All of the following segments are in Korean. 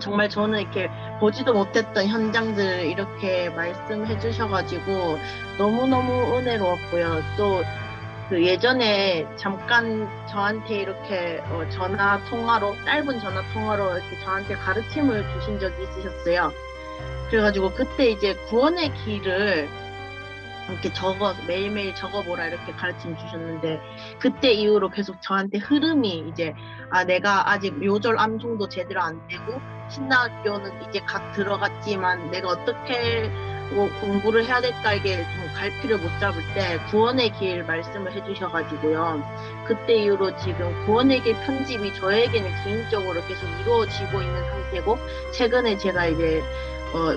정말 저는 이렇게 보지도 못했던 현장들을 이렇게 말씀해 주셔가지고 너무너무 은혜로웠고요. 또 그 예전에 잠깐 저한테 이렇게 전화 통화로, 짧은 전화 통화로 이렇게 저한테 가르침을 주신 적이 있으셨어요. 그래가지고 그때 이제 구원의 길을 이렇게 매일매일 적어보라 이렇게 가르침 주셨는데, 그때 이후로 계속 저한테 흐름이 이제, 내가 아직 요절 암송도 제대로 안 되고 신학교는 이제 각 들어갔지만 내가 어떻게 공부를 해야 될까, 이게 좀 갈피를 못 잡을 때 구원의 길 말씀을 해주셔가지고요. 그때 이후로 지금 구원의 길 편집이 저에게는 개인적으로 계속 이루어지고 있는 상태고, 최근에 제가 이제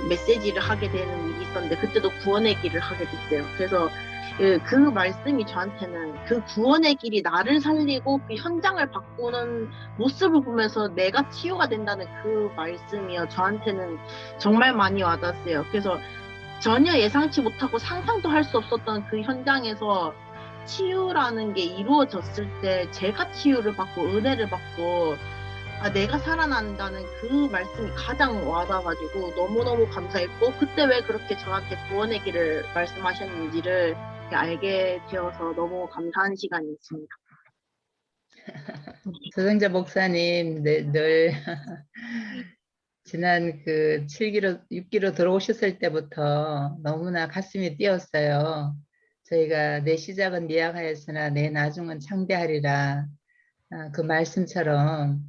메시지를 하게 되는 일이 있었는데 그때도 구원의 길을 하게 됐어요. 그래서 그 말씀이 저한테는 그 구원의 길이 나를 살리고 그 현장을 바꾸는 모습을 보면서 내가 치유가 된다는 그 말씀이요. 저한테는 정말 많이 와닿았어요. 그래서 전혀 예상치 못하고 상상도 할 수 없었던 그 현장에서 치유라는 게 이루어졌을 때 제가 치유를 받고 은혜를 받고 내가 살아난다는 그 말씀이 가장 와닿아가지고 너무너무 감사했고, 그때 왜 그렇게 저한테 구원의 길을 말씀하셨는지를 알게 되어서 너무 감사한 시간이었습니다. 서정자 목사님, 늘 지난 그 7기로, 6기로 들어오셨을 때부터 너무나 가슴이 뛰었어요. 저희가 내 시작은 미약하였으나 내 나중은 창대하리라. 그 말씀처럼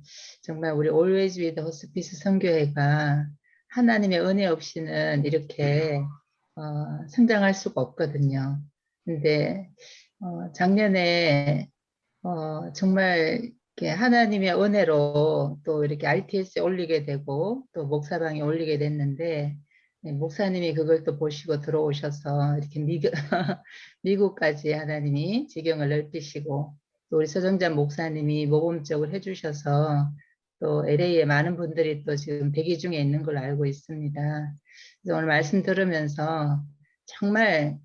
정말 우리 Always with 호스피스 선교회가 하나님의 은혜 없이는 이렇게 성장할 수가 없거든요. 근데 작년에 정말 이렇게 하나님의 은혜로 또 이렇게 RTS에 올리게 되고 또 목사방에 올리게 됐는데, 목사님이 그걸 또 보시고 들어오셔서 이렇게 미국까지 하나님이 지경을 넓히시고, 또 우리 서정자 목사님이 모범적으로 해주셔서 또 LA에 많은 분들이 또 지금 대기 중에 있는 걸로 알고 있습니다. 그래서 오늘 말씀 들으면서 정말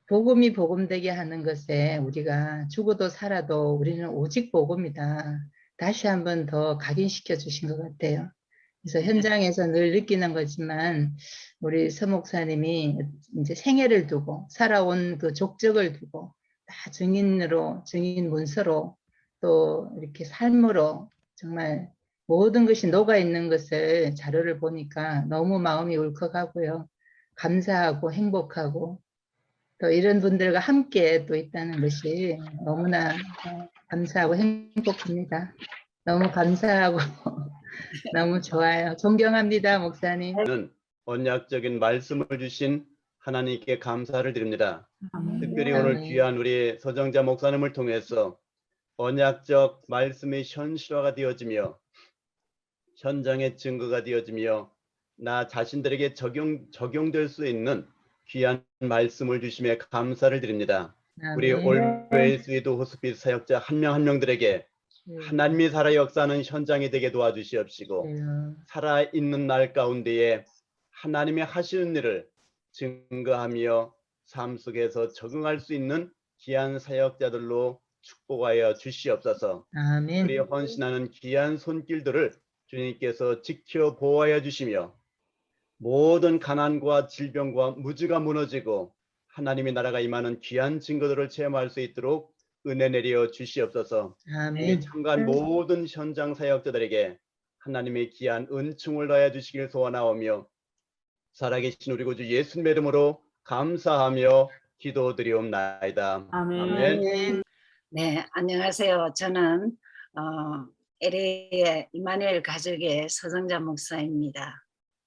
복음이 복음되게 하는 것에 우리가 죽어도 살아도 우리는 오직 복음이다. 다시 한번 더 각인시켜 주신 것 같아요. 그래서 현장에서 늘 느끼는 거지만 우리 서 목사님이 이제 생애를 두고 살아온 그 족적을 두고 다 증인 문서로 또 이렇게 삶으로 정말 모든 것이 녹아 있는 것을 자료를 보니까 너무 마음이 울컥하고요. 감사하고 행복하고 또 이런 분들과 함께 또 있다는 것이 너무나 감사하고 행복합니다. 너무 감사하고 너무 좋아요. 존경합니다, 목사님. 언약적인 말씀을 주신 하나님께 감사를 드립니다. 특별히 오늘 귀한 우리 서정자 목사님을 통해서 언약적 말씀의 현실화가 되어지며 현장의 증거가 되어지며 나 자신들에게 적용될 수 있는 귀한 말씀을 주심에 감사를 드립니다. 우리 Always with 호스피스 사역자 한 명 한 명들에게 하나님이 살아 역사하는 현장이 되게 도와주시옵시고, 살아있는 날 가운데에 하나님의 하시는 일을 증거하며 삶 속에서 적응할 수 있는 귀한 사역자들로 축복하여 주시옵소서. 아멘. 우리 헌신하는 귀한 손길들을 주님께서 지켜 보호하여 주시며 모든 가난과 질병과 무지가 무너지고 하나님의 나라가 임하는 귀한 증거들을 체험할 수 있도록 은혜 내려 주시옵소서. 아멘. 참가한 모든 현장 사역자들에게 하나님의 귀한 은총을 더해 주시길 소원하오며 살아계신 우리 구주 예수님의 이름으로 감사하며 기도드리옵나이다. 아멘. 네, 안녕하세요. 저는 LA의 이마누엘 가족의 서정자 목사입니다.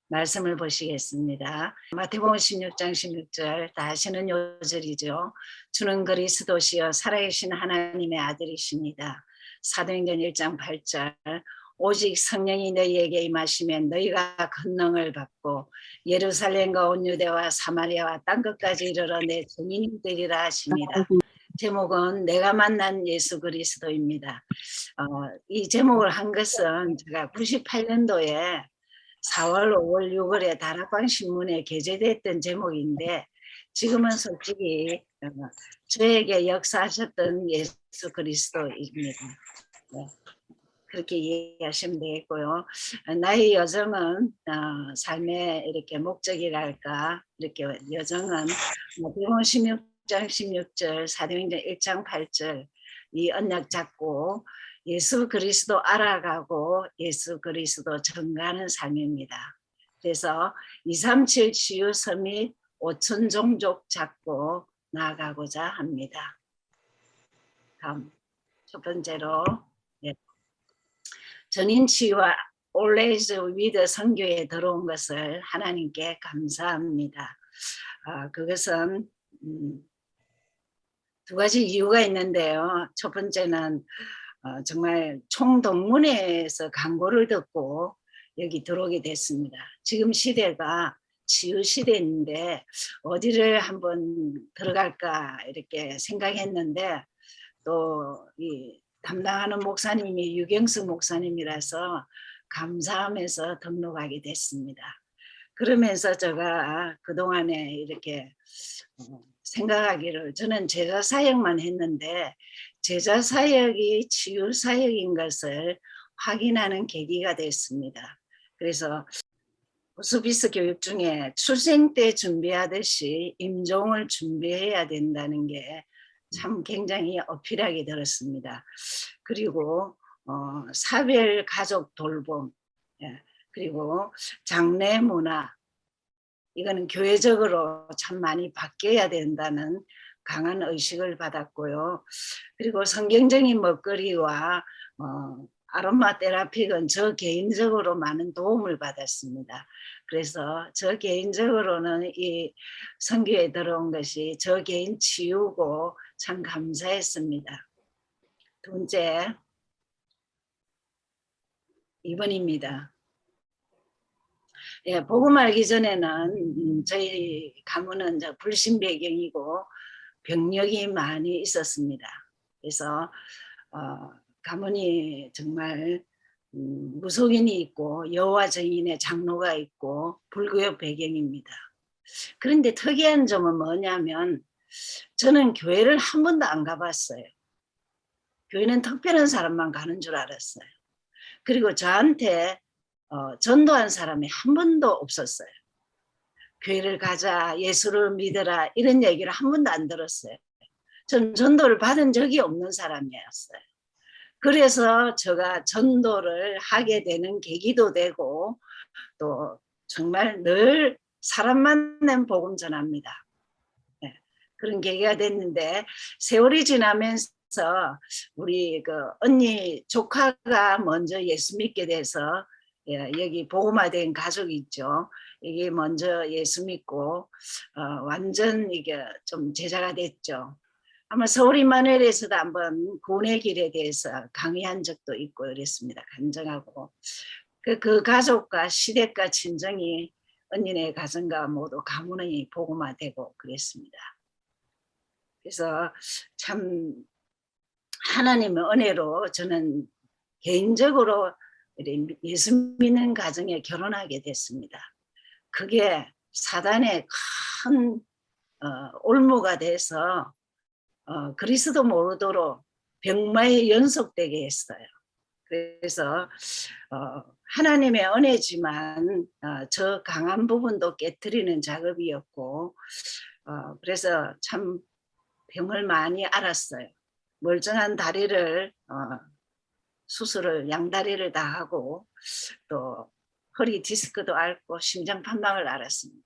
말씀을 보시겠습니다. 마태복음 16장 16절, 다시는 요절이죠. 주는 그리스도시여 살아계신 하나님의 아들이십니다. 사도행전 1장 8절, 오직 성령이 너희에게 임하시면 너희가 권능을 받고 예루살렘과 온 유대와 사마리아와 땅끝까지 이르러 내 증인이 되리라 하십니다. 제목은 내가 만난 예수 그리스도입니다. 이 제목을 한 것은 제가 98년도에 4월, 5월, 6월에 다락방 신문에 게재됐던 제목인데, 지금은 솔직히 저에게 역사하셨던 예수 그리스도입니다. 네. 그렇게 이해하시면 되겠고요. 나의 여정은 삶의 이렇게 목적이랄까 이렇게 여정은 마태복음 16장 16절 사도행전 1장 8절 이 언약 잡고 예수 그리스도 알아가고 예수 그리스도 전가하는 삶입니다. 그래서 237 치유 서밋 5천 종족 잡고 나아가고자 합니다. 다음 첫 번째로 전인 치유와 always with 선교에 들어온 것을 하나님께 감사합니다. 그것은 두 가지 이유가 있는데요. 첫 번째는 정말 총동문회에서 광고를 듣고 여기 들어오게 됐습니다. 지금 시대가 치유 시대인데 어디를 한번 들어갈까 이렇게 생각했는데 또 이 담당하는 목사님이 유경수 목사님이라서 감사하면서 등록하게 됐습니다. 그러면서 제가 그동안에 이렇게 생각하기를 저는 제자 사역만 했는데 제자 사역이 치유 사역인 것을 확인하는 계기가 됐습니다. 그래서 호스피스 교육 중에 출생 때 준비하듯이 임종을 준비해야 된다는 게 참 굉장히 어필하게 들었습니다. 그리고 사별 가족 돌봄, 그리고 장례 문화, 이거는 교회적으로 참 많이 바뀌어야 된다는 강한 의식을 받았고요. 그리고 성경적인 먹거리와 아로마 테라피는 저 개인적으로 많은 도움을 받았습니다. 그래서 저 개인적으로는 이 선교에 들어온 것이 저 개인 치유고 참 감사했습니다. 두 번째, 2번입니다. 예, 복음 알기 전에는 저희 가문은 불신 배경이고 병력이 많이 있었습니다. 그래서 가문이 정말 무속인이 있고 여호와 증인의 장로가 있고 불교의 배경입니다. 그런데 특이한 점은 뭐냐면 저는 교회를 한 번도 안 가봤어요. 교회는 특별한 사람만 가는 줄 알았어요. 그리고 저한테 전도한 사람이 한 번도 없었어요. 교회를 가자, 예수를 믿어라 이런 얘기를 한 번도 안 들었어요. 전 전도를 받은 적이 없는 사람이었어요. 그래서 제가 전도를 하게 되는 계기도 되고 또 정말 늘 사람 만나면 복음 전합니다. 네, 그런 계기가 됐는데 세월이 지나면서 우리 그 언니 조카가 먼저 예수 믿게 돼서 여기 복음화된 가족이 있죠. 이게 먼저 예수 믿고 완전 이게 좀 제자가 됐죠. 아마 서울 임마누엘에서도 한번 구원의 길에 대해서 강의한 적도 있고 그랬습니다. 간증하고 그 가족과 시댁과 친정이 언니네 가정과 모두 가문이 복음화되고 그랬습니다. 그래서 참 하나님의 은혜로 저는 개인적으로 예수 믿는 가정에 결혼하게 됐습니다. 그게 사단의 큰 올무가 돼서 그리스도 모르도록 병마에 연속되게 했어요. 그래서 하나님의 은혜지만 저 강한 부분도 깨트리는 작업이었고 그래서 참 병을 많이 앓았어요. 멀쩡한 다리를 수술을 양다리를 다 하고 또 허리 디스크도 앓고 심장판막을 앓았습니다.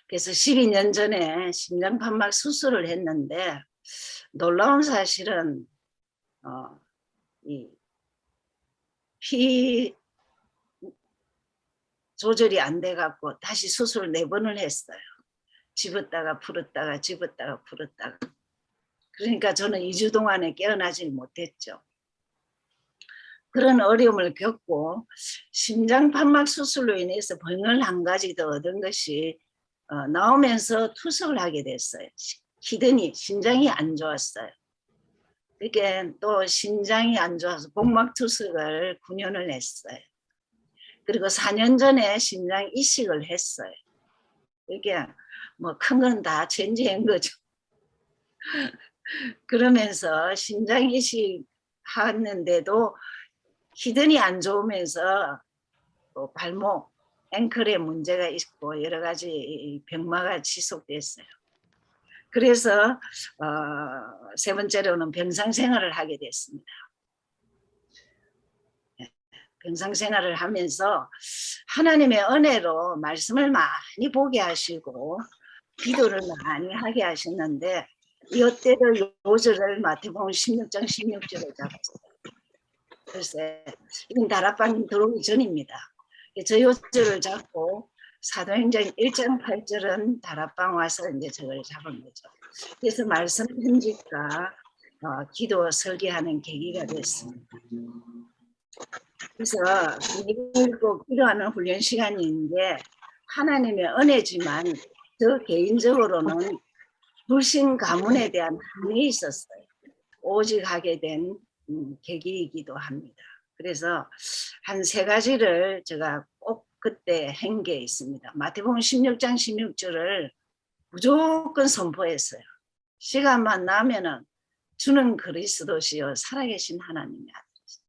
그래서 12년 전에 심장판막 수술을 했는데 놀라운 사실은 이 피 조절이 안 돼 갖고 다시 수술을 4번을 했어요. 집었다가 풀었다가 집었다가 풀었다가. 그러니까 저는 2주 동안에 깨어나지 못했죠. 그런 어려움을 겪고 심장판막 수술로 인해서 병을 한 가지 더 얻은 것이 나오면서 투석을 하게 됐어요. 키드니, 심장이 안 좋았어요. 그게 또 심장이 안 좋아서 복막 투석을 9년을 했어요. 그리고 4년 전에 심장 이식을 했어요. 이게 뭐 큰 건 다 전제한 거죠. 그러면서 심장 이식 하는데도 히든이 안 좋으면서 또 발목, 앵클에 문제가 있고 여러 가지 병마가 지속됐어요. 그래서 세 번째로는 병상 생활을 하게 됐습니다. 병상 생활을 하면서 하나님의 은혜로 말씀을 많이 보게 하시고 기도를 많이 하게 하셨는데 이때도 요절을 마태복음 16장 16절에 잡았어요. 글쎄 이건 다락방 들어오기 전입니다. 저 요절을 잡고 사도행전 1장 8절은 다락방 와서 이제 저걸 잡은 거죠. 그래서 말씀 편집과 기도 설계하는 계기가 됐습니다. 그래서 읽고 기도하는 훈련 시간인데 하나님의 은혜지만 저 개인적으로는 불신 가문에 대한 한이 있었어요. 오직 하게 된 계기이기도 합니다. 그래서 한 3가지를 제가 꼭 그때 한 게 있습니다. 마태복음 16장 16절을 무조건 선포했어요. 시간만 나면은 주는 그리스도시요 살아계신 하나님이 아들이시다.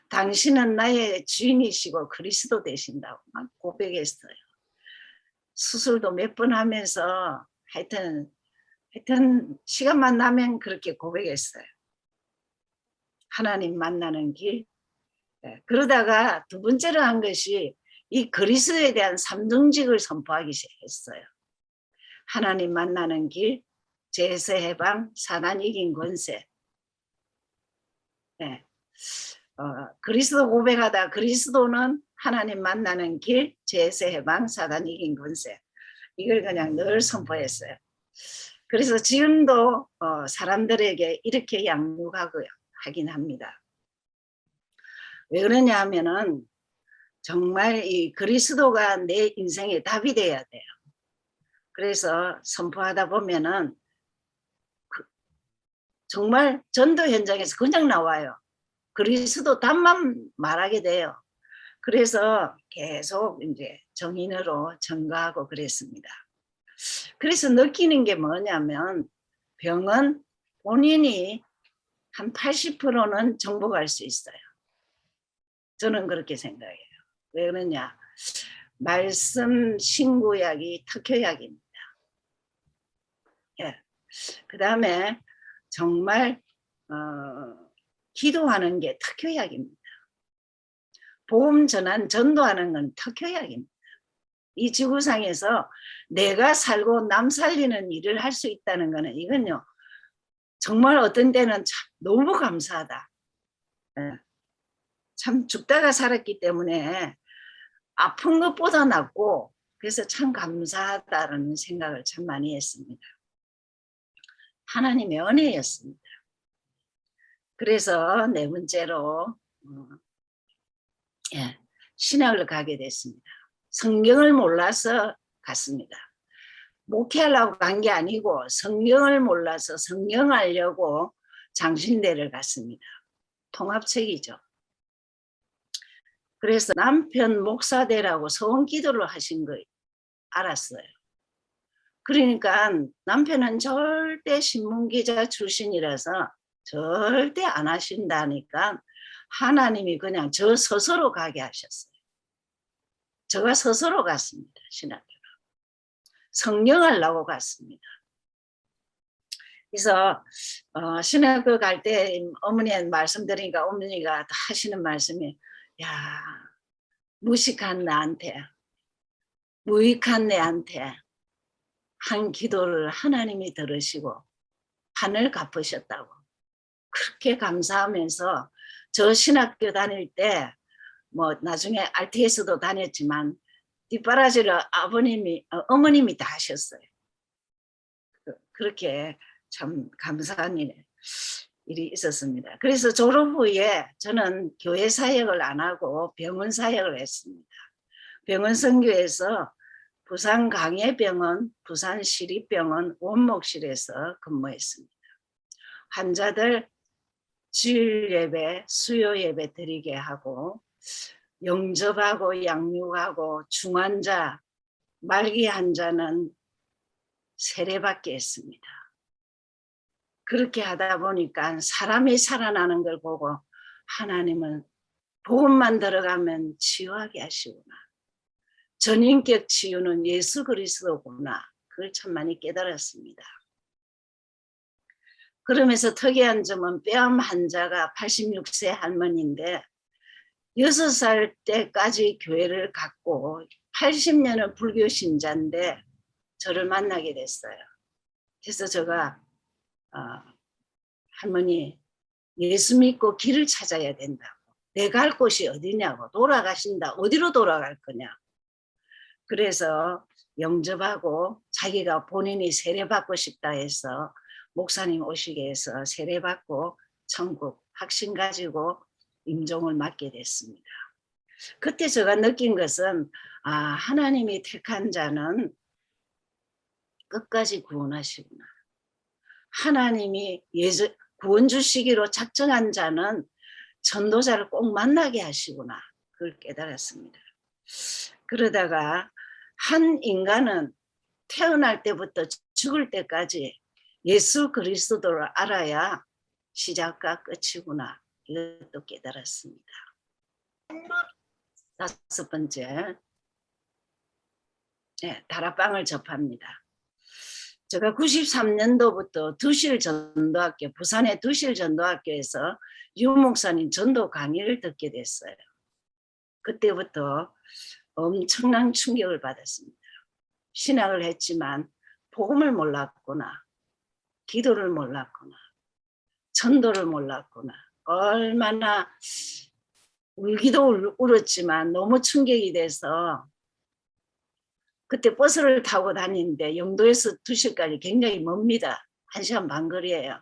당신은 나의 주인이시고 그리스도 되신다고 막 고백했어요. 수술도 몇 번 하면서 하여튼 시간만 나면 그렇게 고백했어요. 하나님 만나는 길. 그러다가 두 번째로 한 것이 이 그리스도에 대한 삼중직을 선포하기 시작했어요. 하나님 만나는 길, 죄에서 해방, 사단 이긴 권세. 네. 그리스도 고백하다 그리스도는 하나님 만나는 길, 죄에서 해방, 사단 이긴 권세. 이걸 그냥 늘 선포했어요. 그래서 지금도 사람들에게 이렇게 양육하고요. 하긴 합니다. 왜 그러냐 하면은 정말 이 그리스도가 내 인생의 답이 돼야 돼요. 그래서 선포하다 보면은 정말 전도 현장에서 그냥 나와요. 그리스도 답만 말하게 돼요. 그래서 계속 이제 정인으로 증거하고 그랬습니다. 그래서 느끼는 게 뭐냐면 병은 본인이 한 80%는 정복할 수 있어요. 저는 그렇게 생각해요. 왜 그러냐? 말씀 신구약이 특효약입니다. 예. 그 다음에 정말 기도하는 게 특효약입니다. 복음 전환 전도하는 건 특효약입니다. 이 지구상에서 내가 살고 남 살리는 일을 할 수 있다는 거는 이건요. 정말 어떤 때는 참 너무 감사하다. 참 죽다가 살았기 때문에 아픈 것보다 낫고 그래서 참 감사하다는 생각을 참 많이 했습니다. 하나님의 은혜였습니다. 그래서 4번째로 신학을 가게 됐습니다. 성경을 몰라서 갔습니다. 목회하려고 간 게 아니고 성경을 몰라서 성경 알려고 장신대를 갔습니다. 통합책이죠. 그래서 남편 목사대라고 서원기도를 하신 거 알았어요. 그러니까 남편은 절대 신문기자 출신이라서 절대 안 하신다니까 하나님이 그냥 저 스스로 가게 하셨어요. 제가 스스로 갔습니다. 신학교로. 성령하려고 갔습니다. 그래서 신학교 갈 때 어머니한테 말씀드리니까 어머니가 하시는 말씀이 야 무식한 나한테 무익한 내한테 한 기도를 하나님이 들으시고 하늘 갚으셨다고 그렇게 감사하면서 저 신학교 다닐 때 뭐 나중에 RTS도 다녔지만 뒷바라지를 어머님이 다 하셨어요. 그렇게 참 감사한 일이 있었습니다. 그래서 졸업 후에 저는 교회 사역을 안 하고 병원 사역을 했습니다. 병원 선교에서 부산 강해병원, 부산 시립병원 원목실에서 근무했습니다. 환자들 주일 예배, 수요 예배 드리게 하고 영접하고 양육하고 중환자, 말기 환자는 세례받게 했습니다. 그렇게 하다 보니까 사람이 살아나는 걸 보고 하나님은 복음만 들어가면 치유하게 하시구나. 전인격 치유는 예수 그리스도구나. 그걸 참 많이 깨달았습니다. 그러면서 특이한 점은 뼈암 환자가 86세 할머니인데 6살 때까지 교회를 갔고 80년은 불교 신자인데 저를 만나게 됐어요. 그래서 제가 할머니 예수 믿고 길을 찾아야 된다고. 내가 갈 곳이 어디냐고. 돌아가신다. 어디로 돌아갈 거냐. 그래서 영접하고 자기가 본인이 세례받고 싶다 해서 목사님 오시게 해서 세례받고 천국 확신 가지고 임종을 맡게 됐습니다. 그때 제가 느낀 것은 하나님이 택한 자는 끝까지 구원하시구나. 하나님이 구원 주시기로 작정한 자는 전도자를 꼭 만나게 하시구나. 그걸 깨달았습니다. 그러다가 한 인간은 태어날 때부터 죽을 때까지 예수 그리스도를 알아야 시작과 끝이구나. 이것도 깨달았습니다. 5번째, 다락방을 접합니다. 제가 93년도부터 두실전도학교, 부산의 두실전도학교에서 유 목사님 전도 강의를 듣게 됐어요. 그때부터 엄청난 충격을 받았습니다. 신학을 했지만 복음을 몰랐구나, 기도를 몰랐구나, 전도를 몰랐구나. 얼마나 울기도 울었지만 너무 충격이 돼서 그때 버스를 타고 다니는데 영도에서 두실까지 굉장히 멉니다. 1시간 반 거리예요.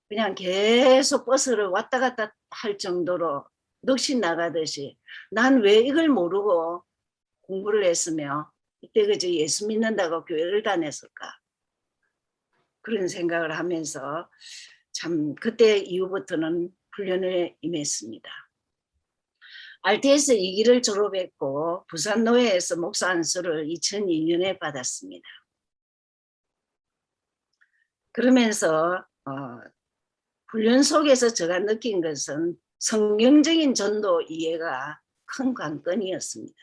그냥 계속 버스를 왔다 갔다 할 정도로 넋이 나가듯이 난 왜 이걸 모르고 공부를 했으며 이때 그저 예수 믿는다고 교회를 다녔을까. 그런 생각을 하면서 참 그때 이후부터는 훈련에 임했습니다. RTS 2기를 졸업했고 부산노회에서 목사 안수를 2002년에 받았습니다. 그러면서 훈련 속에서 제가 느낀 것은 성경적인 전도 이해가 큰 관건이었습니다.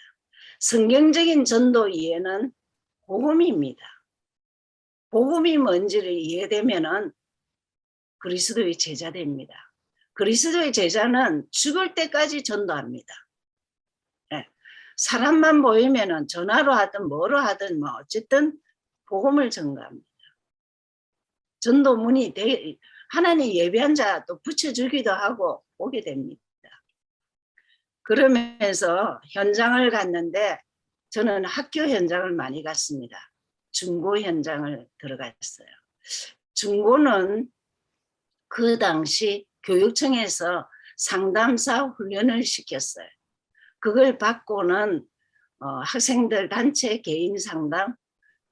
성경적인 전도 이해는 복음입니다. 복음이 뭔지를 이해되면은 그리스도의 제자 됩니다. 그리스도의 제자는 죽을 때까지 전도합니다. 사람만 보이면은 전화로 하든 뭐로 하든 뭐 어쨌든 복음을 전가합니다. 전도문이 하나님 예배한 자 또 붙여주기도 하고 오게 됩니다. 그러면서 현장을 갔는데 저는 학교 현장을 많이 갔습니다. 중고 현장을 들어갔어요. 중고는 그 당시 교육청에서 상담사 훈련을 시켰어요. 그걸 받고는 학생들 단체 개인 상담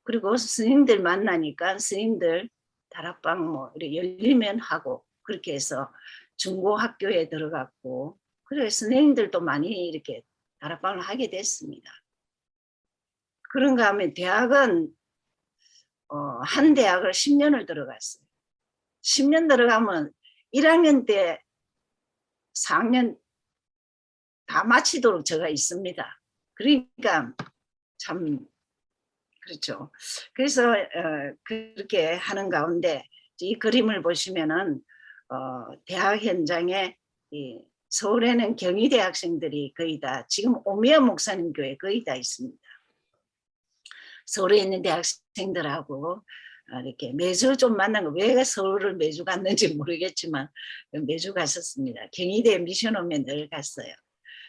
그리고 스님들 만나니까 스님들 다락방 뭐 열리면 하고 그렇게 해서 중고 학교에 들어갔고 그래서 스님들도 많이 이렇게 다락방을 하게 됐습니다. 그런가 하면 대학은 한 대학을 10년을 들어갔어요. 10년 들어가면 1학년 때 4학년 다 마치도록 제가 있습니다. 그러니까 참 그렇죠. 그래서 그렇게 하는 가운데 이 그림을 보시면은 대학 현장에 서울에는 경희대 학생들이 거의 다 지금 오미야 목사님 교회 거의 다 있습니다. 서울에 있는 대학생들하고 이렇게 매주 좀 만난 거 왜 서울을 매주 갔는지 모르겠지만 매주 갔었습니다. 경희대 미션홈에 늘 갔어요.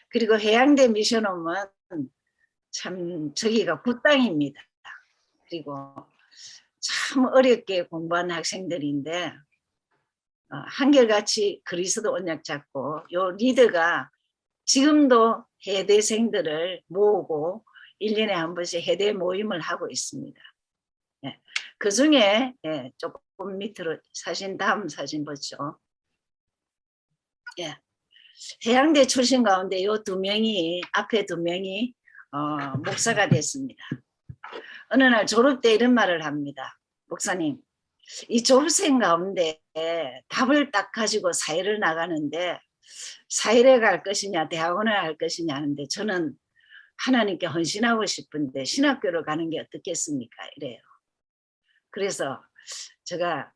그리고 해양대 미션홈은 참 저기가 굿땅입니다. 그리고 참 어렵게 공부한 학생들인데 한결같이 그리스도 언약 잡고 요 리더가 지금도 해대생들을 모으고 1년에 한 번씩 해대 모임을 하고 있습니다. 그 중에 조금 밑으로 다음 사진 보죠. 해양대 출신 가운데 요 2명이 앞에 2명이 목사가 됐습니다. 어느 날 졸업 때 이런 말을 합니다. 목사님, 이 졸생 가운데 답을 딱 가지고 사회를 나가는데 사회에 갈 것이냐 대학원을 갈 것이냐 하는데 저는 하나님께 헌신하고 싶은데 신학교를 가는 게 어떻겠습니까? 이래요. 그래서 제가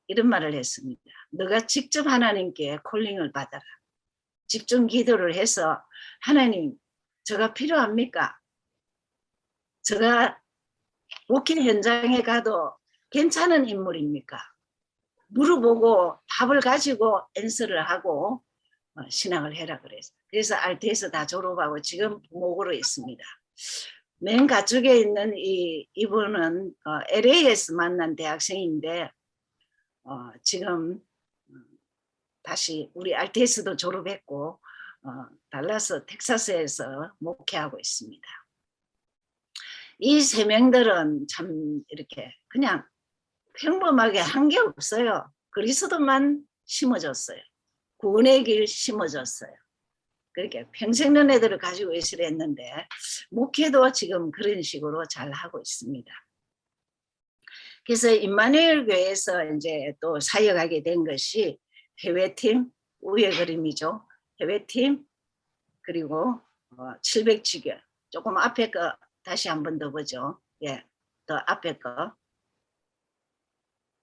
이런 말을 했습니다. 너가 직접 하나님께 콜링을 받아라. 집중 기도를 해서 하나님 저가 필요합니까? 제가 목회 현장에 가도 괜찮은 인물입니까? 물어보고 답을 가지고 앤서를 하고 신앙을 해라 그랬어요. 그래서 RT에서 다 졸업하고 지금 부목으로 있습니다. 맨 가쪽에 있는 이분은 LA에서 만난 대학생인데 지금 다시 우리 RT에서도 졸업했고 달라스 텍사스에서 목회하고 있습니다. 이 세 명들은 참 이렇게 그냥 평범하게 한 게 없어요. 그리스도만 심어줬어요. 구원의 길 심어줬어요. 그렇게 평생 연애들을 가지고 있으려 했는데 목회도 지금 그런 식으로 잘 하고 있습니다. 그래서 임마누엘 교회에서 이제 또 사역하게 된 것이 해외팀, 위의 그림이죠. 해외팀 그리고 700지교 조금 앞에 거 다시 한 번 더 보죠. 예, 더 앞에 거.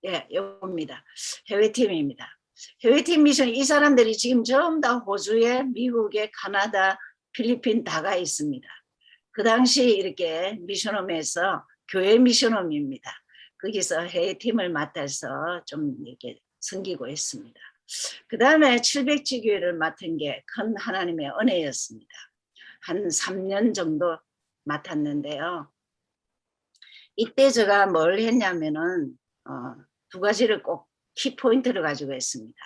예, 요겁니다. 해외팀입니다. 해외팀 미션 이 사람들이 지금 전부 다 호주에, 미국에, 카나다, 필리핀 다 가 있습니다. 그 당시 이렇게 미션홈에서 교회 미션홈입니다. 거기서 해외팀을 맡아서 좀 이렇게 섬기고 있습니다. 그 다음에 700지교회를 맡은 게 큰 하나님의 은혜였습니다. 한 3년 정도 맡았는데요. 이때 제가 뭘 했냐면은 두 가지를 꼭 키포인트를 가지고 있습니다.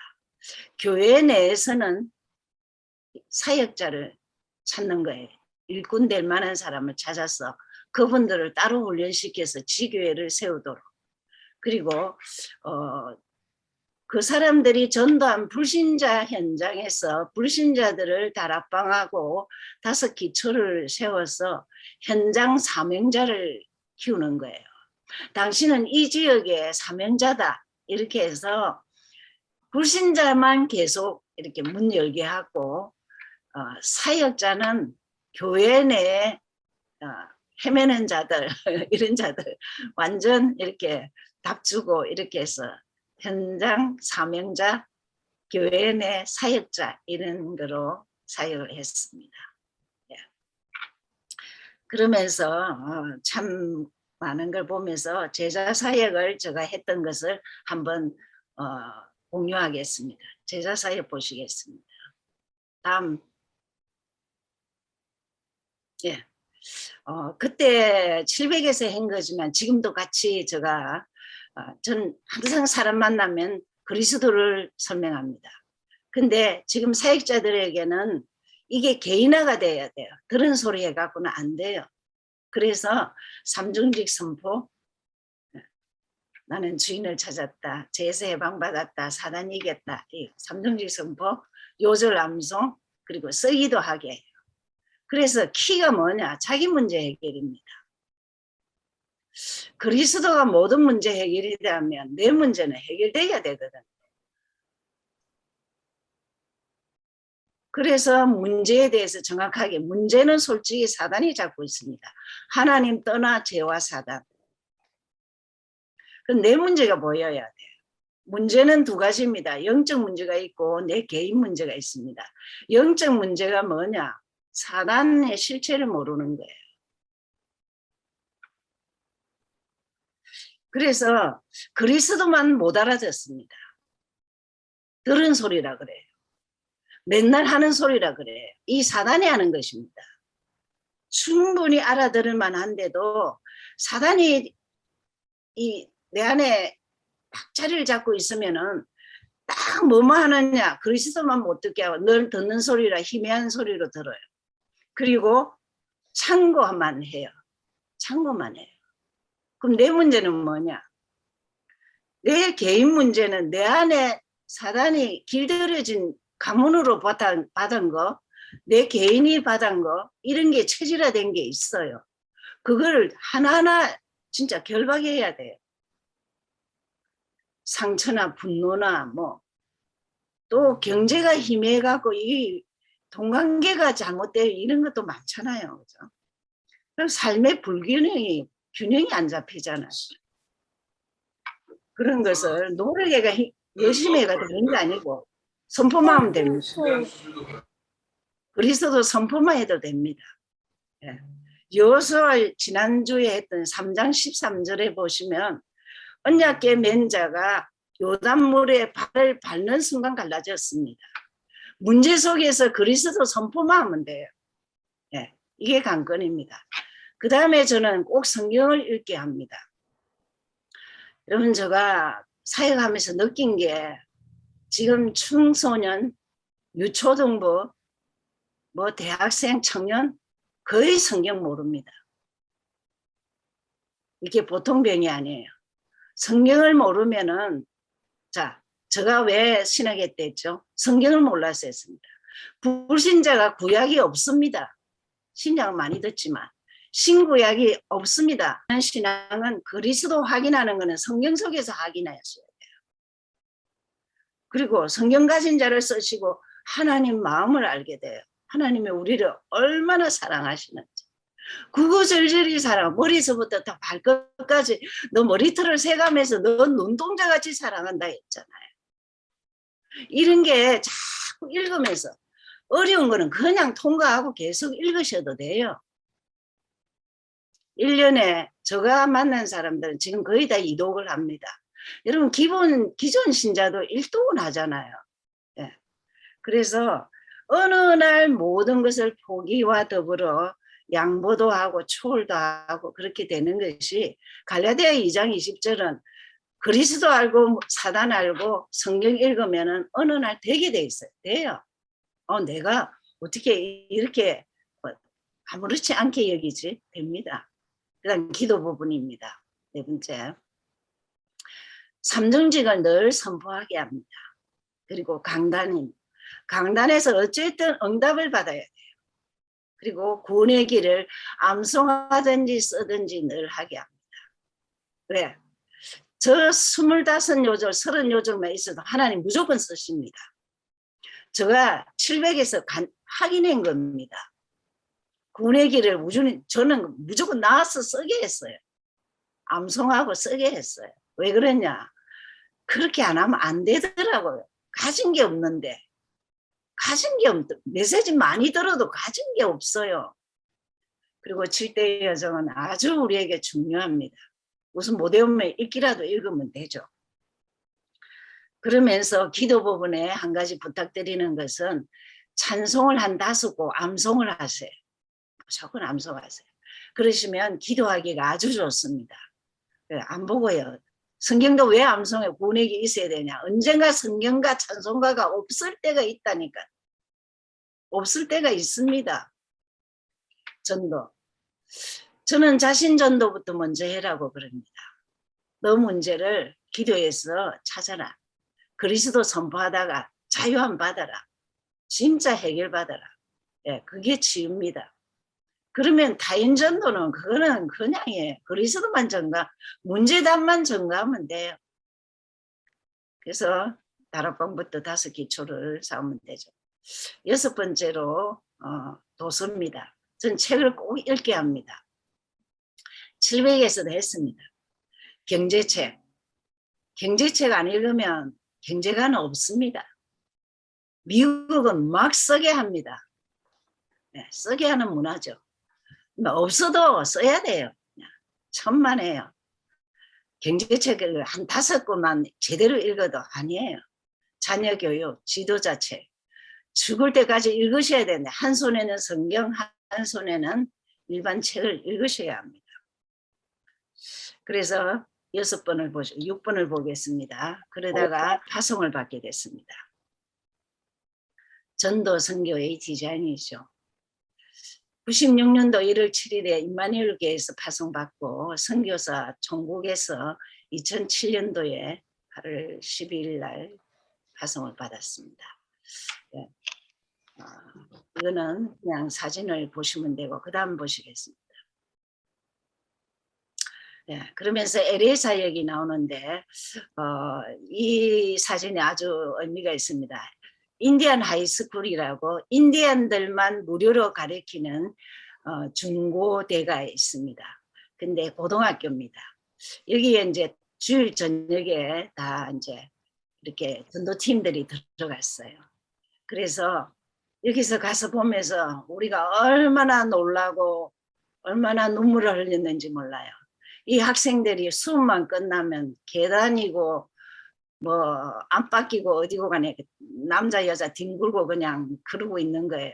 교회 내에서는 사역자를 찾는 거예요. 일꾼 될 만한 사람을 찾아서 그분들을 따로 훈련시켜서 지교회를 세우도록. 그리고 그 사람들이 전도한 불신자 현장에서 불신자들을 다락방하고 5 기초를 세워서 현장 사명자를 키우는 거예요. 당신은 이 지역의 사명자다. 이렇게 해서 불신자만 계속 이렇게 문 열게 하고 사역자는 교회 내에 헤매는 자들 이런 자들 완전 이렇게 답 주고 이렇게 해서 현장 사명자 교회 내 사역자 이런 거로 사역을 했습니다. 예. 그러면서 참 많은 걸 보면서 제자 사역을 제가 했던 것을 한번 공유하겠습니다. 제자 사역 보시겠습니다. 다음. 예. 그때 700에서 한 거지만 지금도 같이 제가 전 항상 사람 만나면 그리스도를 설명합니다. 근데 지금 사역자들에게는 이게 개인화가 돼야 돼요. 들은 소리 해갖고는 안 돼요. 그래서 삼중직 선포, 나는 주인을 찾았다, 죄에서 해방받았다, 사단이 이겼다, 이 삼중직 선포, 요절 암송, 그리고 쓰기도 하게 해요. 그래서 키가 뭐냐? 자기 문제 해결입니다. 그리스도가 모든 문제 해결이 되면 내 문제는 해결돼야 되거든. 그래서 문제에 대해서 정확하게 문제는 솔직히 사단이 잡고 있습니다. 하나님 떠나 죄와 사단. 그럼 내 문제가 보여야 돼요. 문제는 2가지입니다. 영적 문제가 있고 내 개인 문제가 있습니다. 영적 문제가 뭐냐? 사단의 실체를 모르는 거예요. 그래서 그리스도만 못 알아듣습니다. 들은 소리라 그래요. 맨날 하는 소리라 그래요. 이 사단이 하는 것입니다. 충분히 알아들을 만한데도 사단이 내 안에 딱 자리를 잡고 있으면은 딱 뭐만 하느냐? 그리스도만 못 듣게 하고 늘 듣는 소리라 희미한 소리로 들어요. 그리고 참고만 해요. 참고만 해요. 그럼 내 문제는 뭐냐? 내 개인 문제는 내 안에 사단이 길들여진 가문으로 받은 거, 내 개인이 받은 거, 이런 게 체질화된 게 있어요. 그걸 하나하나 진짜 결박해야 돼요. 상처나 분노나 뭐 또 경제가 힘해갖고 이 동관계가 잘못되어 이런 것도 많잖아요. 그죠? 그럼 삶의 균형이 안 잡히잖아요. 그런 것을 노력해가 열심히 해가 되는 게 아니고 선포만 하면 됩니다. 그리스도 선포만 해도 됩니다. 예. 여호수아 지난주에 했던 3장 13절에 보시면 언약궤 맨 자가 요단물에 발을 밟는 순간 갈라졌습니다. 문제 속에서 그리스도 선포만 하면 돼요. 예, 이게 관건입니다. 그 다음에 저는 꼭 성경을 읽게 합니다. 여러분, 제가 사역하면서 느낀 게 지금 청소년, 유초등부, 뭐 대학생, 청년 거의 성경 모릅니다. 이게 보통 병이 아니에요. 성경을 모르면은, 자, 제가 왜 신학에 뗐죠? 성경을 몰라서 했습니다. 불신자가 구약이 없습니다. 신약은 많이 듣지만 신구약이 없습니다. 신앙은 그리스도 확인하는 것은 성경 속에서 확인하셔야 돼요. 그리고 성경 가진 자를 쓰시고 하나님 마음을 알게 돼요. 하나님이 우리를 얼마나 사랑하시는지. 구구절절히 사랑, 머리서부터 다 발끝까지 너 머리털을 세가면서 너 눈동자같이 사랑한다 했잖아요. 이런 게 자꾸 읽으면서 어려운 거는 그냥 통과하고 계속 읽으셔도 돼요. 1년에 제가 만난 사람들은 지금 거의 다 이독을 합니다. 여러분 기존 신자도 일독은 하잖아요. 예. 그래서 어느 날 모든 것을 포기와 더불어 양보도 하고 초월도 하고 그렇게 되는 것이 갈라디아 2장 20절은 그리스도 알고 사단 알고 성경 읽으면은 어느 날 되게 돼 있어요. 돼요. 내가 어떻게 이렇게 아무렇지 않게 여기지? 됩니다. 그다음 기도 부분입니다. 네 번째. 삼중직을 늘 선포하게 합니다. 그리고 강단에서 어쨌든 응답을 받아야 돼요. 그리고 구원의 길을 암송하든지 쓰든지 늘 하게 합니다. 왜? 저 25요절, 30요절만 있어도 하나님 무조건 쓰십니다. 제가 700에서 확인한 겁니다. 구원의 길을 저는 무조건 나와서 쓰게 했어요. 암송하고 쓰게 했어요. 왜 그러냐? 그렇게 안 하면 안 되더라고요. 가진 게 없는데. 메시지 많이 들어도 가진 게 없어요. 그리고 7대 여정은 아주 우리에게 중요합니다. 무슨 못 외우면 읽기라도 읽으면 되죠. 그러면서 기도 부분에 한 가지 부탁드리는 것은 찬송을 한 5곡 암송을 하세요. 무조건 암송하세요. 그러시면 기도하기가 아주 좋습니다. 안 보고요. 성경도 왜 암송에 구원액이 있어야 되냐. 언젠가 성경과 찬송가가 없을 때가 있다니까. 없을 때가 있습니다. 전도. 저는 자신 전도부터 먼저 해라고 그럽니다. 너 문제를 기도해서 찾아라. 그리스도 선포하다가 자유함 받아라. 진짜 해결받아라. 예, 그게 치유입니다. 그러면 타인 전도는 그거는 그냥이에요. 그리스도만 문제담만 전가하면 돼요. 그래서 다락방부터 5 기초를 쌓으면 되죠. 6번째로 도서입니다. 전 책을 꼭 읽게 합니다. 700에서도 했습니다. 경제책 안 읽으면 경제가는 없습니다. 미국은 막 쓰게 합니다. 네, 쓰게 하는 문화죠. 없어도 써야 돼요. 천만에요. 경제책을 한 5권만 제대로 읽어도 아니에요. 자녀교육, 지도자책. 죽을 때까지 읽으셔야 되는데 한 손에는 성경, 한 손에는 일반 책을 읽으셔야 합니다. 그래서 6번을 보겠습니다. 그러다가 파송을 받게 됐습니다. 전도 선교의 디자인이죠. 96년도 1월 7일에 임마누엘교회에서 파송받고 선교사 총국에서 2007년도에 8월 12일 날 파송을 받았습니다. 네. 이거는 그냥 사진을 보시면 되고 그 다음 보시겠습니다. 예, 그러면서 LA 사역이 나오는데 이 사진이 아주 의미가 있습니다. 인디안 하이스쿨이라고 인디안들만 무료로 가르치는 중고대가 있습니다. 근데 고등학교입니다. 여기에 이제 주일 저녁에 다 이제 이렇게 전도팀들이 들어갔어요. 그래서 여기서 가서 보면서 우리가 얼마나 놀라고 얼마나 눈물을 흘렸는지 몰라요. 이 학생들이 수업만 끝나면 계단이고 뭐 안팎이고 어디고 간에 남자 여자 뒹굴고 그냥 그러고 있는 거예요.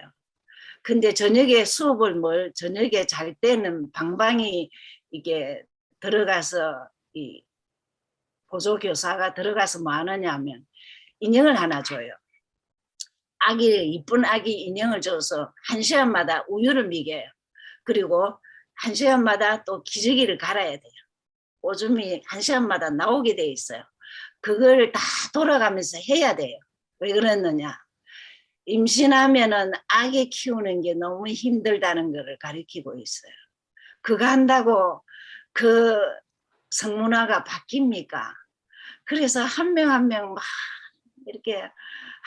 근데 저녁에 수업을 저녁에 잘 때는 방방이 이게 들어가서 이 보조교사가 들어가서 뭐 하느냐 하면 인형을 하나 줘요. 이쁜 아기 인형을 줘서 1시간마다 우유를 먹여요. 그리고 1시간마다 또 기저귀를 갈아야 돼요. 오줌이 1시간마다 나오게 돼 있어요. 그걸 다 돌아가면서 해야 돼요. 왜 그랬느냐? 임신하면은 아기 키우는 게 너무 힘들다는 것을 가르치고 있어요. 그거 한다고 그 성문화가 바뀝니까? 그래서 한 명 한 명 막 이렇게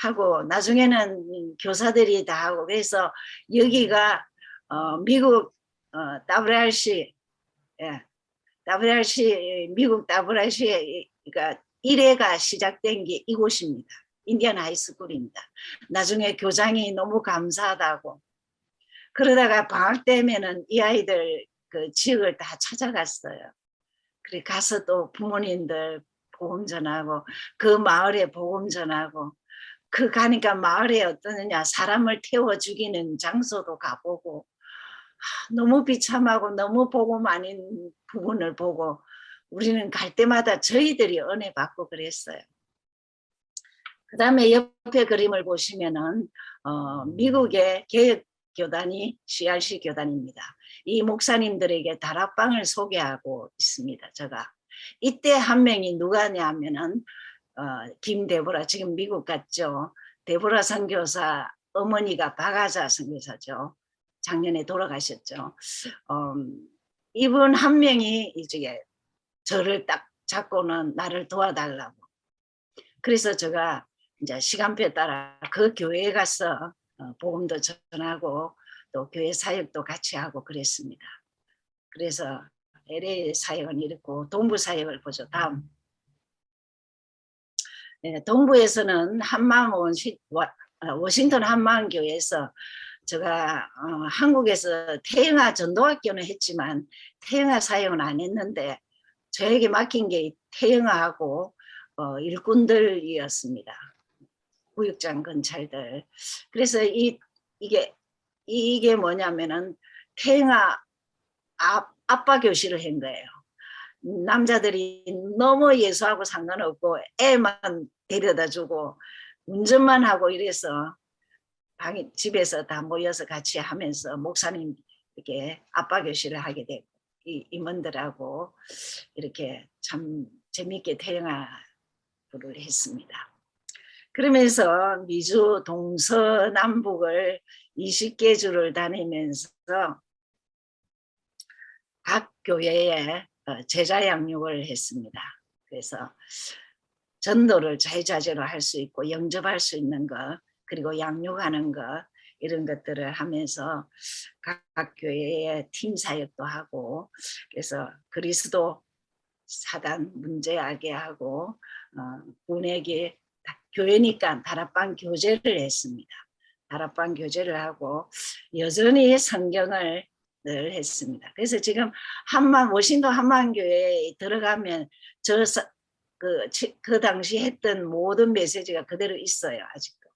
하고 나중에는 교사들이 다 하고 그래서 여기가 미국 WRC 미국 WRC가 1회가 시작된 게 이곳입니다. 인디안 하이스쿨입니다. 나중에 교장이 너무 감사하다고 그러다가 방학 때면은 이 아이들 그 지역을 다 찾아갔어요. 그래 가서 또 부모님들 복음 전하고 그 마을에 복음 전하고 그 가니까 마을에 어떠느냐 사람을 태워 죽이는 장소도 가보고 너무 비참하고 너무 복음 아닌 부분을 보고 우리는 갈 때마다 저희들이 은혜 받고 그랬어요. 그 다음에 옆에 그림을 보시면은 미국의 개혁교단이 CRC 교단입니다. 이 목사님들에게 다락방을 소개하고 있습니다. 제가 이때 한 명이 누가냐 하면은 김데보라 지금 미국 갔죠. 데보라 선교사 어머니가 박아자 선교사죠. 작년에 돌아가셨죠. 이분 한 명이 이제 저를 딱 잡고는 나를 도와달라고. 그래서 제가 이제 시간표에 따라 그 교회에 가서 복음도 전하고 또 교회 사역도 같이 하고 그랬습니다. 그래서 LA 사역은 이렇고 동부 사역을 보죠. 다음. 네, 동부에서는 워싱턴 한마음교회에서 제가 한국에서 태영아 전도학교는 했지만 태영아 사역은 안 했는데 저에게 맡긴 게 태영아하고 일꾼들이었습니다. 구역장 근찰들. 그래서 이게 뭐냐면은 태영아 아빠 교실을 한 거예요. 남자들이 너무 예수하고 상관없고 애만 데려다주고 운전만 하고 이래서 집에서 다 모여서 같이 하면서 목사님 이렇게 아빠 교실을 하게 되고 임원들하고 이렇게 참 재미있게 태영아를 했습니다. 그러면서 미주 동서남북을 20개 주를 다니면서 각 교회에 제자 양육을 했습니다. 그래서 전도를 자유자재로 할 수 있고 영접할 수 있는 것 그리고 양육하는 것 이런 것들을 하면서 각 교회에 팀 사역도 하고 그래서 그리스도 사단 문제하게 하고 군에게 교회니까 다락방 교제를 했습니다. 다락방 교제를 하고 여전히 성경을 늘 했습니다. 그래서 지금 워싱턴 한만교회에 들어가면 그 당시 했던 모든 메시지가 그대로 있어요. 아직도.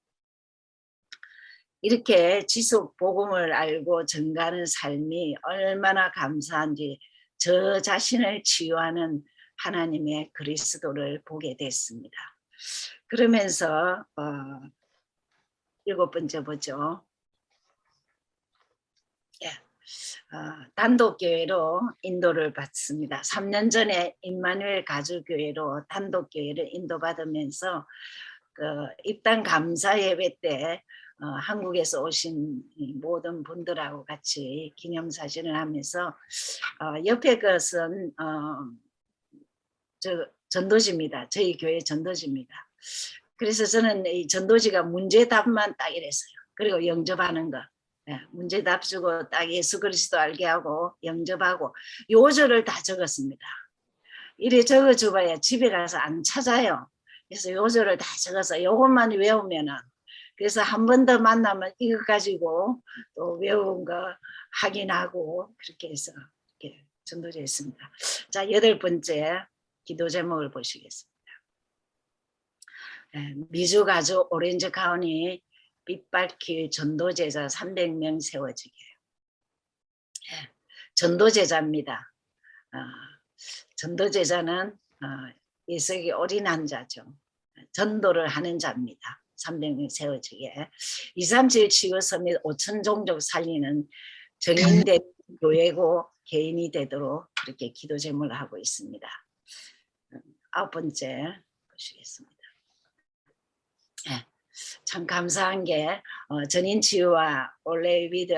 이렇게 지속 복음을 알고 전가하는 삶이 얼마나 감사한지 저 자신을 치유하는 하나님의 그리스도를 보게 됐습니다. 그러면서 7번째 보죠. 단독교회로 인도를 받습니다. 3년 전에 임마누엘 가주교회로 단독교회를 인도받으면서 그 입단 감사 예배 때 한국에서 오신 이 모든 분들하고 같이 기념사진을 하면서 옆에 것은 전도지입니다. 저희 교회 전도지입니다. 그래서 저는 이 전도지가 문제답만 딱 이랬어요. 그리고 영접하는 거. 문제답 주고 딱 예수 그리스도 알게 하고 영접하고 요절을 다 적었습니다. 이래 적어줘봐야 집에 가서 안 찾아요. 그래서 요절을 다 적어서 요것만 외우면은 그래서 한 번 더 만나면 이거 가지고 또 외운 거 확인하고 그렇게 해서 이렇게 전도제했습니다. 자, 8번째 기도 제목을 보시겠습니다. 미주 가주 오렌지 카운티 빛발길 전도제자 300명 세워지게. 전도제자입니다. 전도제자는 예수에게 올인한 자죠. 전도를 하는 자입니다. 300명 세워지게. 237 치유서 및 5천 종족 살리는 정인된 교회고 개인이 되도록 그렇게 기도 제목을 하고 있습니다. 9번째 보시겠습니다. 참 감사한 게 전인 치유와 올레 위드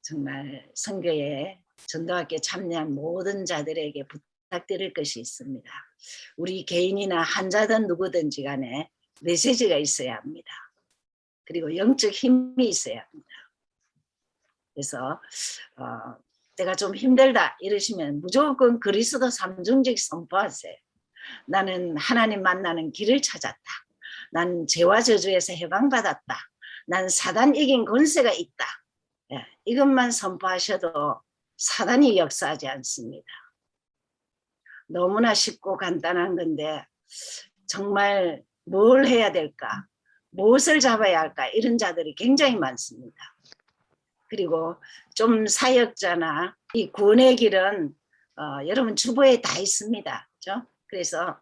정말 선교에 전도학교에 참여한 모든 자들에게 부탁드릴 것이 있습니다. 우리 개인이나 환자든 누구든지 간에 메시지가 있어야 합니다. 그리고 영적 힘이 있어야 합니다. 그래서 내가 좀 힘들다 이러시면 무조건 그리스도 삼중직 선포하세요. 나는 하나님 만나는 길을 찾았다. 난 죄와 저주에서 해방받았다. 난 사단 이긴 권세가 있다. 이것만 선포하셔도 사단이 역사하지 않습니다. 너무나 쉽고 간단한 건데 정말 뭘 해야 될까? 무엇을 잡아야 할까? 이런 자들이 굉장히 많습니다. 그리고 좀 사역자나 이 구원의 길은 여러분 주보에 다 있습니다. 그렇죠? 그래서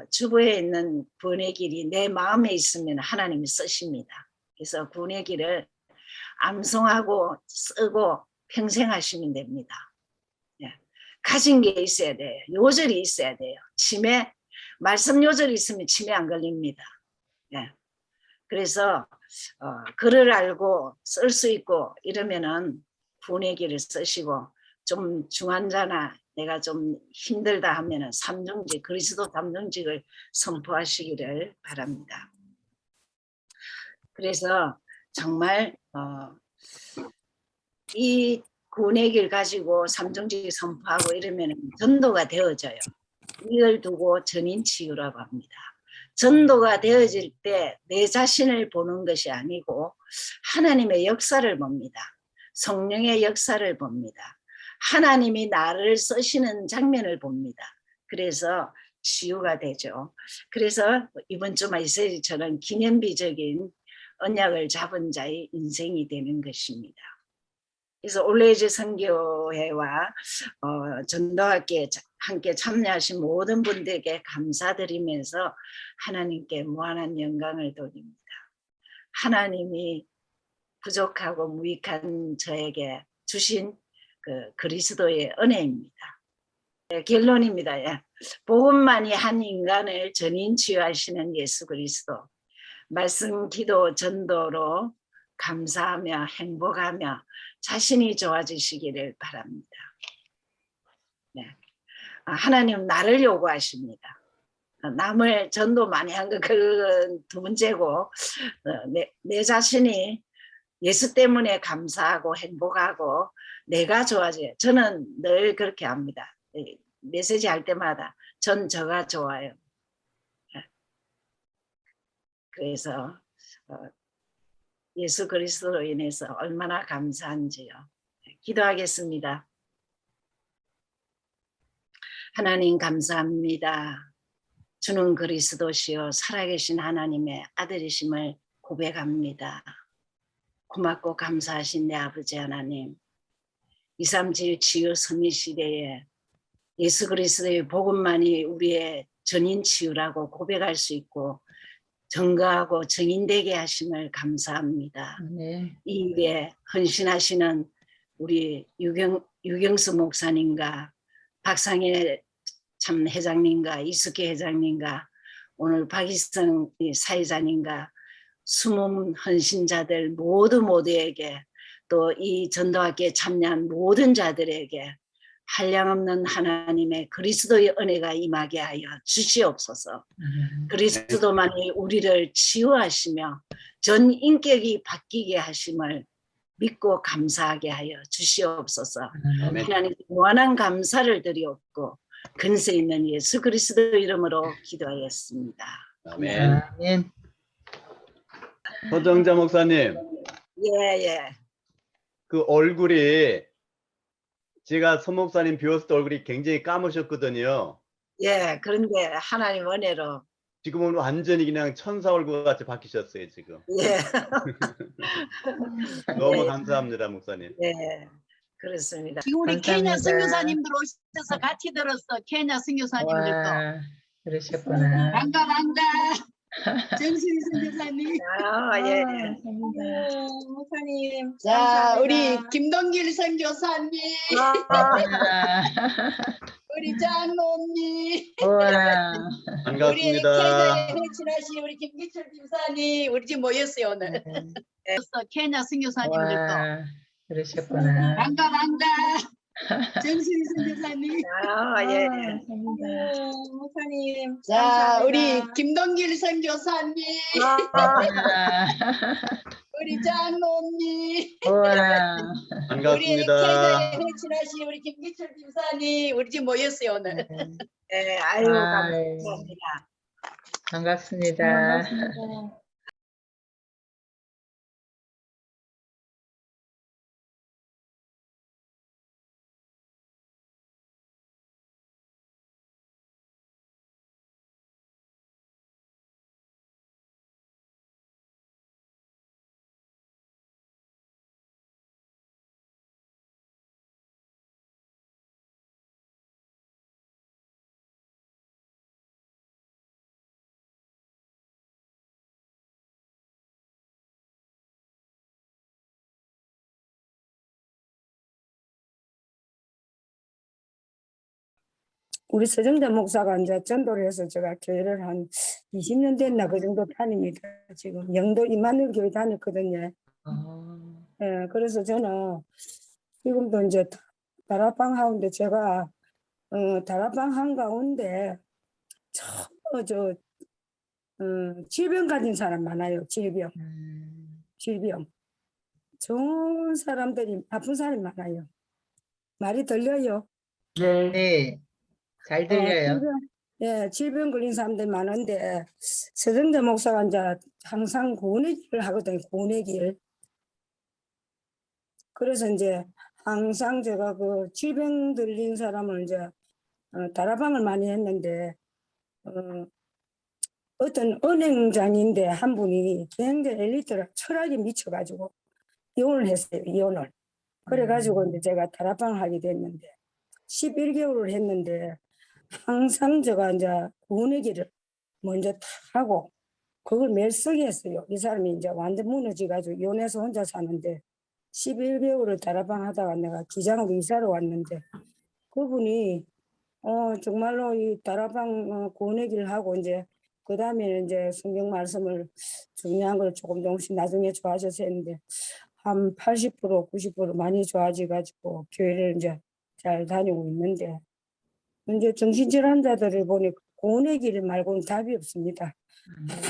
주보에 있는 구원의 길이 내 마음에 있으면 하나님이 쓰십니다. 그래서 구원의 길을 암송하고 쓰고 평생 하시면 됩니다. 가진 게 있어야 돼요. 요절이 있어야 돼요. 치매, 말씀 요절이 있으면 치매 안 걸립니다. 그래서 글을 알고 쓸 수 있고 이러면은 구원의 길을 쓰시고 좀 중환자나 내가 좀 힘들다 하면은 삼중직, 그리스도 삼중직을 선포하시기를 바랍니다. 그래서 정말 이 구원의 길 가지고 삼중직 선포하고 이러면 전도가 되어져요. 이걸 두고 전인치유라고 합니다. 전도가 되어질 때 내 자신을 보는 것이 아니고 하나님의 역사를 봅니다. 성령의 역사를 봅니다. 하나님이 나를 쓰시는 장면을 봅니다. 그래서 치유가 되죠. 그래서 이번 주 메시지처럼 기념비적인 언약을 잡은 자의 인생이 되는 것입니다. 그래서 올레이즈 선교회와 전도학교에 함께 참여하신 모든 분들에게 감사드리면서 하나님께 무한한 영광을 돌립니다. 하나님이 부족하고 무익한 저에게 주신 그 그리스도의 은혜입니다. 결론입니다. 복음만이 한 인간을 전인 치유하시는 예수 그리스도. 말씀, 기도, 전도로 감사하며 행복하며 자신이 좋아지시기를 바랍니다. 하나님 나를 요구하십니다. 남을 전도 많이 한 거 그건 두 번째고 내 자신이 예수 때문에 감사하고 행복하고 내가 좋아져요. 저는 늘 그렇게 합니다. 메시지 할 때마다 전 저가 좋아요. 그래서 예수 그리스도로 인해서 얼마나 감사한지요. 기도하겠습니다. 하나님 감사합니다. 주는 그리스도시요 살아계신 하나님의 아들이심을 고백합니다. 고맙고 감사하신 내 아버지 하나님, 237 치유 선미 시대에 예수 그리스도의 복음만이 우리의 전인 치유라고 고백할 수 있고 증거하고 증인되게 하심을 감사합니다. 네. 이 일에 헌신하시는 우리 유경수 목사님과 박상혜 참 회장님과 이숙희 회장님과 오늘 박희성 사회자님과 숨은 헌신자들 모두에게 또 이 전도학교에 참여한 모든 자들에게 한량없는 하나님의 그리스도의 은혜가 임하게 하여 주시옵소서. 그리스도만이 우리를 치유하시며 전 인격이 바뀌게 하심을 믿고 감사하게 하여 주시옵소서. 아멘. 하나님 무한한 감사를 드리옵고 근세 있는 예수 그리스도 이름으로 기도하였습니다. 아멘. 아멘. 서정자 목사님, 예. 그 얼굴이 제가 서 목사님 비웠을 때 얼굴이 굉장히 까무셨거든요. 예, 그런데 하나님 은혜로 지금은 완전히 그냥 천사 얼굴 같이 바뀌셨어요, 지금. 예, 너무 네. 감사합니다, 목사님. 예, 그렇습니다. 지금 우리 감사합니다. 케냐 선교사님들 오셔서 같이 들었어. 케냐 선교사님들 거. 와, 그러셨구나. 반가. 정순이 선교사님. 아, 예. 목사님. 자, 감사합니다. 우리 김동길 선교사님, 와, 우리 장로님, 와, 우리 반갑습니다. 케냐에 회친하신 우리 김기철 김사님, 우리 지금 모였어요 오늘. 케냐 선교사님들 거. 와, 그러셨구나. 반가. 정순이 선교사님. 아, 예. 목사님. 자, 감사합니다. 우리 김동길 선교사님, 와, 우리 장로님, 와, 우리 반갑습니다. 케냐에 회친하신 우리 김기철 김사님, 우리 지금 모였어요 오늘. 예, 아유, 아이. 감사합니다. 반갑습니다. 우리 서정대 목사가 이제 전도를 해서 제가 교회를 한 20년 됐나 그 정도 다닙니다. 지금 영도 임마누엘 교회 다녔거든요. 예, 그래서 저는 지금도 이제 다락방 하는데 제가 다락방 한 가운데 질병 가진 사람 많아요. 질병. 좋은 사람들이 아픈 사람이 많아요. 말이 들려요? 네, 잘 들려요. 질병 걸린 사람들이 많은데 서정대 목사가 이제 항상 구원의 길을 하거든요. 구원의 길. 그래서 이제 항상 제가 그 질병 들린 사람을 이제 다락방을 많이 했는데 어떤 은행장인데 한 분이 굉장히 엘리트라 철학에 미쳐가지고 이혼을 했어요. 이혼을. 그래가지고 이제 제가 다락방을 하게 됐는데 11개월을 했는데 항상 제가 이제 구원의 길을 먼저 하고 그걸 매일 쓰게 했어요. 이 사람이 이제 완전 무너져가지고 이혼해서 혼자 사는데 11개월을 다락방 하다가 내가 기장으로 이사를 왔는데 그분이 정말로 이 다락방 구원의 길을 하고 이제 그 다음에는 이제 성경 말씀을 중요한 걸 조금씩 나중에 좋아져서 했는데 한 80% 90% 많이 좋아져가지고 교회를 이제 잘 다니고 있는데 이제 정신질환자들을 보니 구원의 길 말고는 답이 없습니다.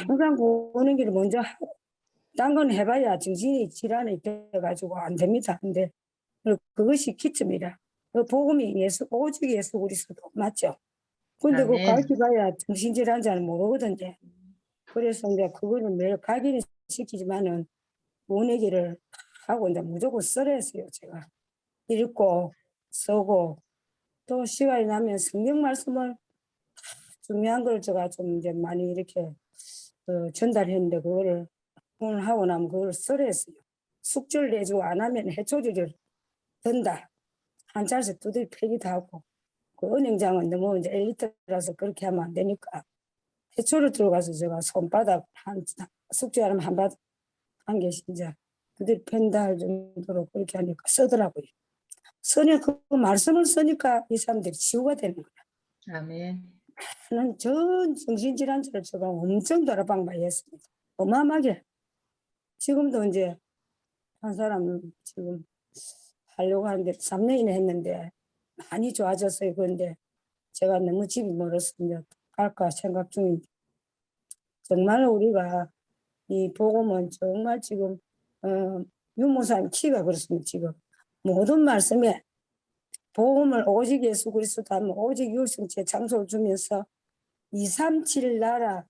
항상 구원의 길을 먼저 하고 딴 건 해봐야 정신이 질환이 돼가지고 안 됩니다. 근데 그것이 기점이라. 그 복음이 예수, 오직 예수 그리스도 맞죠? 근데 그거 아멘. 가르쳐봐야 정신질환자는 모르거든요. 그래서 이제 그거를 매일 각인을 시키지만은 구원의 길을 하고 이제 무조건 써야 했어요. 제가 읽고 쓰고 또 시간이 나면 성경 말씀을 중요한 걸 제가 좀 이제 많이 이렇게 전달했는데 그거를 오늘 하고 나면 그걸 써야 했어요. 숙제를 내주고 안 하면 해초리를 든다. 한자에서 두들 패기도 하고 그 은행장은 너무 이제 엘리트라서 그렇게 하면 안 되니까 해초를 들어가서 제가 손바닥 숙제하면 한 바닥 한 개씩 이제 두들 팬다 할 정도로 그렇게 하니까 쓰더라고요. 쓰니까 그 말씀을 쓰니까 이 사람들이 치유가 되는 거야. 아멘. 저는 전 정신질환자를 제가 엄청 다락방 많이 했습니다. 어마어마하게 지금도 이제 한 사람은 지금 하려고 하는데 3년이나 했는데 많이 좋아졌어요. 그런데 제가 너무 집이 멀어서 이제 갈까 생각 중인데 정말 우리가 이 복음은 정말 지금 유모사님 키가 그렇습니다. 지금 모든 말씀에 복음을 오직 예수 그리스도 하면 오직 율성체 장소를 주면서 237 나라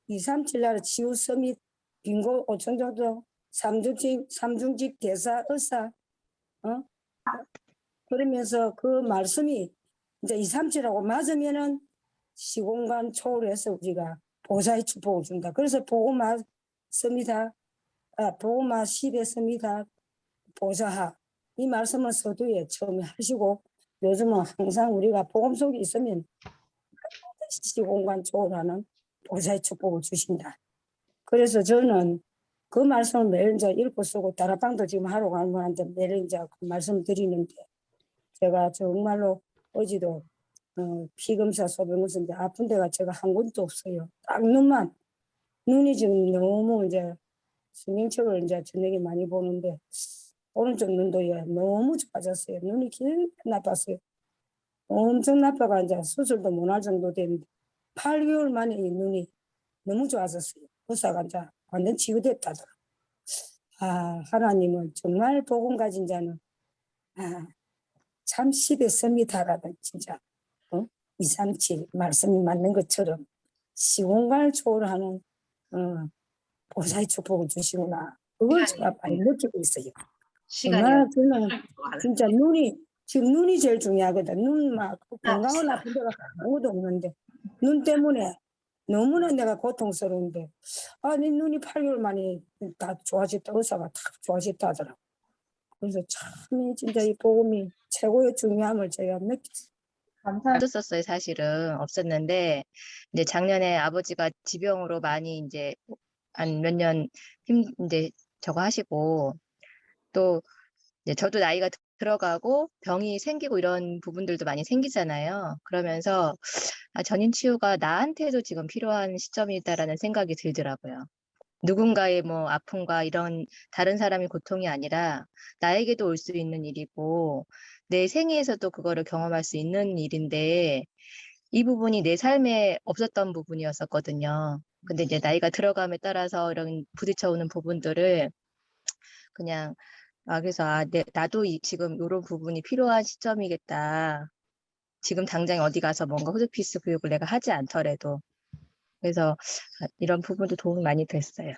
237 나라 치유 서밋 빙고 오천정도 삼중직 대사 의사 그러면서 그 말씀이 이제 237하고 맞으면은 시공간 초월해서 우리가 보좌의 축복을 준다. 그래서 복음화 씁니다. 복음화 시대 씁니다. 보좌하. 이 말씀을 서두에 처음에 하시고 요즘은 항상 우리가 복음 속에 있으면 시공간 초월하는 보좌의 축복을 주신다. 그래서 저는 그 말씀을 매일 이제 읽고 쓰고 다락방도 지금 하러 가는 분한테 매일 이제 그 말씀 드리는데 제가 정말로 어제도 피검사 소변검사인데 아픈 데가 제가 한 군데도 없어요. 딱 눈만 눈이 지금 너무 이제 성경책을 이제 저녁에 많이 보는데 오른쪽 눈도 너무 좋아졌어요. 눈이 길게 나빴어요. 엄청 나빠가 이제 수술도 못 할 정도 됐는데 8개월 만에 이 눈이 너무 좋아졌어요. 의사가 이제 완전 치유됐다더라. 하나님은 정말 복음 가진 자는 참 시대 섭니다라는 진짜 237 말씀이 맞는 것처럼 시공간을 초월하는 보좌의 축복을 주시구나. 그걸 제가 많이 느끼고 있어요. 정말 저는 진짜 지금 눈이 제일 중요하거든. 눈 막 건강은 아픈 데가 아무것도 없는데 눈 때문에 너무나 내가 고통스러운데 내 눈이 8개월 만에 다 좋아졌다. 의사가 다 좋아졌다 하더라고. 그래서 참 진짜 이 복음이 최고의 중요함을 제가 느꼈어요. 없었어요. 사실은 없었는데 이제 작년에 아버지가 지병으로 많이 이제 한 몇 년 이제 저거 하시고 또 이제 저도 나이가 들어가고 병이 생기고 이런 부분들도 많이 생기잖아요. 그러면서 전인 치유가 나한테도 지금 필요한 시점이다라는 생각이 들더라고요. 누군가의 뭐 아픔과 이런 다른 사람의 고통이 아니라 나에게도 올 수 있는 일이고 내 생애에서도 그거를 경험할 수 있는 일인데 이 부분이 내 삶에 없었던 부분이었었거든요. 근데 이제 나이가 들어감에 따라서 이런 부딪혀오는 부분들을 그냥 그래서 나도 지금 이런 부분이 필요한 시점이겠다. 지금 당장 어디 가서 뭔가 호스피스 교육을 내가 하지 않더라도 그래서 이런 부분도 도움이 많이 됐어요.